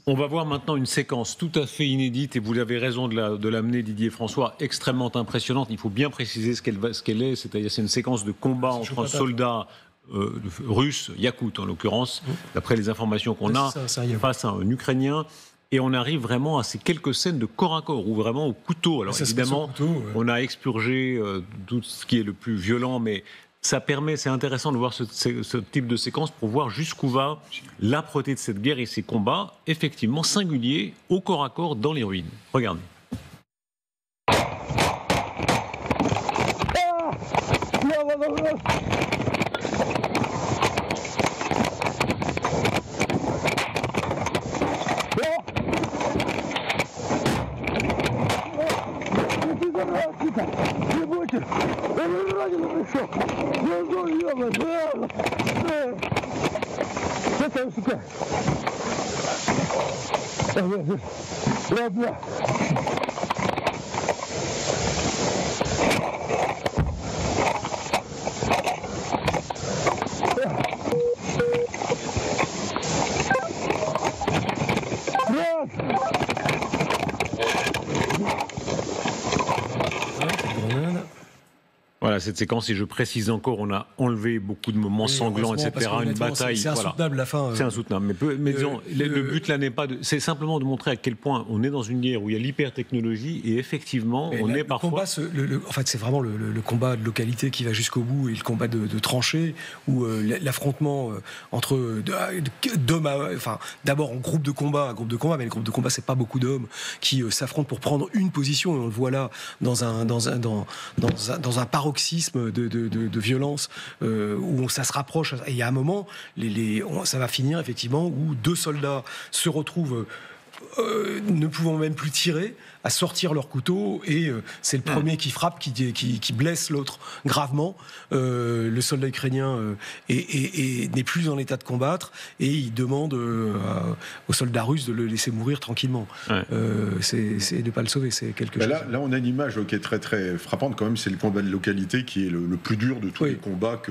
On va voir maintenant une séquence tout à fait inédite, et vous avez raison de l'amener, Didier François, extrêmement impressionnante. Il faut bien préciser ce qu'elle est, c'est-à-dire c'est une séquence de combat entre un soldat russe, Yakout en l'occurrence, d'après les informations qu'on a, face à un Ukrainien. Et on arrive vraiment à ces quelques scènes de corps à corps, ou vraiment au couteau. Alors évidemment, on a expurgé tout ce qui est le plus violent, mais ça permet, c'est intéressant de voir ce type de séquence pour voir jusqu'où va l'âpreté de cette guerre et ces combats, effectivement singuliers, au corps à corps dans les ruines. Regardez. Voilà cette séquence, et je précise encore, on a enlevé beaucoup de moments sanglants, etc. Une bataille, c'est insoutenable la fin. C'est insoutenable. Mais disons, le but là n'est pas c'est simplement de montrer à quel point on est dans une guerre où il y a l'hypertechnologie, et effectivement, on est parfois. En fait, c'est vraiment le combat de localité qui va jusqu'au bout, et le combat de tranchées, où l'affrontement entre d'hommes, enfin, d'abord en groupe de combat, mais le groupe de combat, c'est pas beaucoup d'hommes qui s'affrontent pour prendre une position, et on le voit là dans un paroxysme de violence où ça se rapproche. Et il y a un moment, ça va finir effectivement où deux soldats se retrouvent ne pouvant même plus tirer, à sortir leur couteau, et c'est le premier qui frappe, qui blesse l'autre gravement. Le soldat ukrainien n'est plus en état de combattre, et il demande aux soldats russes de le laisser mourir tranquillement. C'est de ne pas le sauver, c'est quelque chose. Là, on a une image qui est très très frappante quand même, c'est le combat de localité qui est le plus dur de tous les combats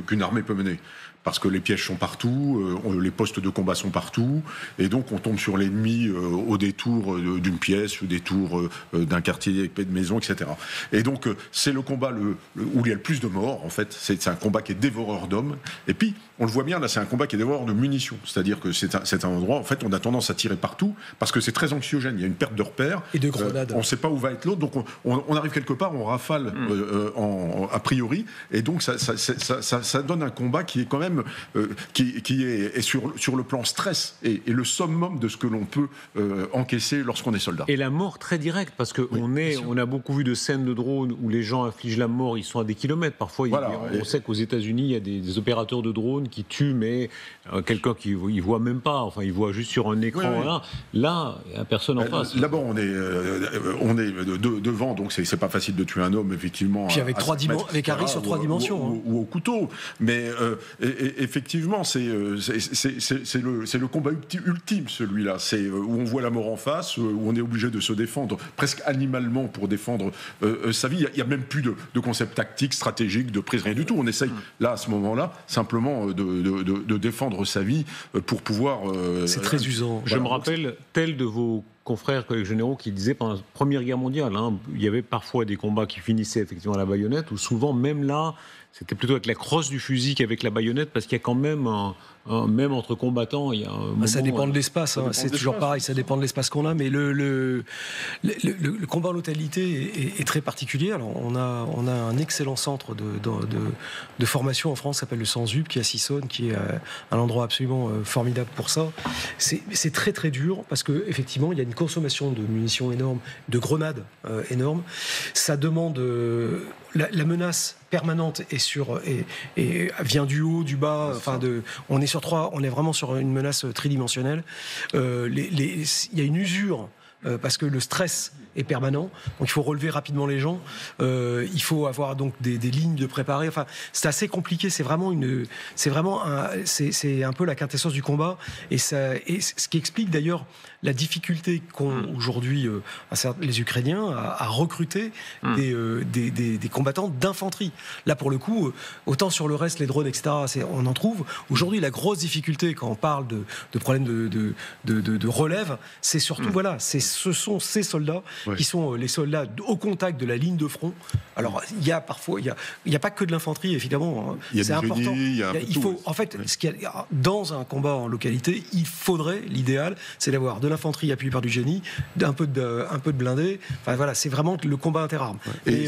qu'une armée peut mener. Parce que les pièges sont partout, les postes de combat sont partout, et donc on tombe sur l'ennemi au détour d'une pièce, au détour d'un quartier de maison, etc. Et donc c'est le combat où il y a le plus de morts, en fait. C'est un combat qui est dévoreur d'hommes. Et puis, on le voit bien, là, c'est un combat qui est dévoreur de munitions. C'est-à-dire que c'est un endroit, en fait, on a tendance à tirer partout, parce que c'est très anxiogène. Il y a une perte de repères. Et de grenades. On ne sait pas où va être l'autre, donc on arrive quelque part, on rafale a priori, et donc ça donne un combat qui est quand même qui est sur le plan stress et le summum de ce que l'on peut encaisser lorsqu'on est soldat. Et la mort très directe, parce qu'on a beaucoup vu de scènes de drones où les gens infligent la mort, ils sont à des kilomètres. Parfois, on sait qu'aux États-Unis, il y a des opérateurs de drones qui tuent, mais quelqu'un qui ne voit même pas, enfin, il voit juste sur un écran. Là, il n'y a personne en face. D'abord, on est devant, donc c'est pas facile de tuer un homme, effectivement. Puis avec Harry sur 3 dimensions. Ou au couteau. Mais effectivement, c'est le combat ultime, celui-là. C'est où on voit la mort en face, où on est obligé de se défendre presque animalement pour défendre sa vie. Il n'y a même plus de concept tactique, stratégique, de prise, rien du tout. On essaye, là, à ce moment-là, simplement de défendre sa vie pour pouvoir... c'est très usant. Je me rappelle, tel de vos confrères, collègues généraux, qui disaient pendant la Première Guerre mondiale, il y avait parfois des combats qui finissaient effectivement à la baïonnette, ou souvent, même là, c'était plutôt avec la crosse du fusil qu'avec la baïonnette, parce qu'il y a quand même même entre combattants, il y a un moment, ça dépend de l'espace, c'est toujours pareil, ça dépend de l'espace qu'on a, mais le combat en localité est très particulier. Alors on a un excellent centre de formation en France, qui s'appelle le Sansup, qui est à Sissonne, qui est un endroit absolument formidable pour ça. C'est très très dur, parce que effectivement il y a une consommation de munitions énorme, de grenades énorme. Ça demande la menace permanente et vient du haut, du bas. On est vraiment sur une menace tridimensionnelle. Il y a une usure parce que le stress est permanent. Donc il faut relever rapidement les gens. Il faut avoir donc des lignes de préparer. Enfin, c'est assez compliqué. C'est un peu la quintessence du combat. Et ce qui explique d'ailleurs la difficulté qu'ont aujourd'hui les Ukrainiens à recruter des combattants d'infanterie. Là, pour le coup, autant sur le reste, les drones, etc., on en trouve. Aujourd'hui, la grosse difficulté quand on parle de problèmes de relève, c'est surtout, ce sont ces soldats qui sont les soldats au contact de la ligne de front. Alors, il y a pas que de l'infanterie, évidemment. C'est important. En fait, dans un combat en localité, il faudrait, l'idéal, c'est d'avoir de l'infanterie appuyée par du génie, un peu de blindés. Enfin, voilà, c'est vraiment le combat interarmes. Et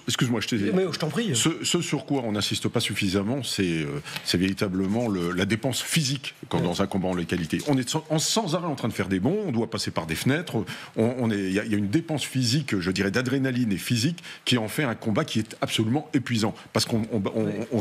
excuse-moi, mais je t'en prie. Ce sur quoi on n'insiste pas suffisamment, c'est véritablement la dépense physique dans un combat en localité. On est sans arrêt en train de faire des bonds, on doit passer par des fenêtres, il y a une dépense physique, je dirais, d'adrénaline et physique qui en fait un combat qui est absolument épuisant. Parce qu'on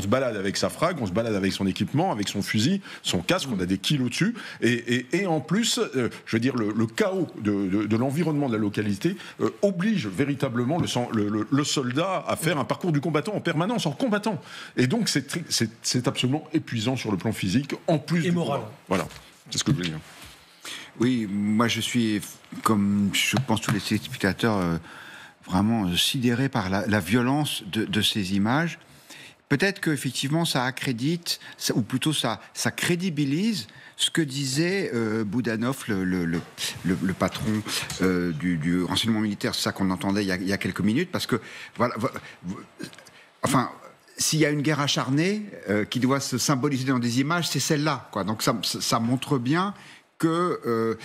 se balade avec sa frague, on se balade avec son équipement, avec son fusil, son casque, on a des kilos dessus. Et en plus, je veux dire, le chaos de l'environnement de la localité oblige véritablement le soldat à faire un parcours du combattant en permanence, en combattant. Et donc, c'est absolument épuisant sur le plan physique, en plus et moral. Voilà, c'est ce que je veux dire. Oui, moi je suis, comme je pense tous les spectateurs, vraiment sidéré par la violence de ces images. Peut-être qu'effectivement ça accrédite, ou plutôt ça crédibilise ce que disait Boudanov, le patron du renseignement militaire. C'est ça qu'on entendait il y a quelques minutes, parce que s'il y a une guerre acharnée qui doit se symboliser dans des images, c'est celle-là, quoi. Donc ça montre bien que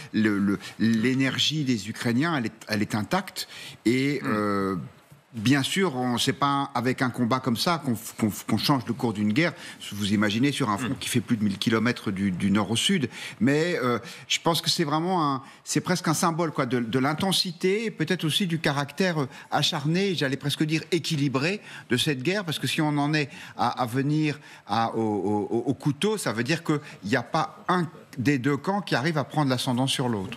l'énergie des Ukrainiens, elle est intacte. Et bien sûr, c'est pas avec un combat comme ça qu'on change le cours d'une guerre. Vous imaginez sur un front qui fait plus de 1000 km du nord au sud. Mais je pense que c'est presque un symbole, quoi, de l'intensité et peut-être aussi du caractère acharné, j'allais presque dire équilibré de cette guerre. Parce que si on en est à venir au couteau, ça veut dire qu'il n'y a pas un des deux camps qui arrive à prendre l'ascendant sur l'autre.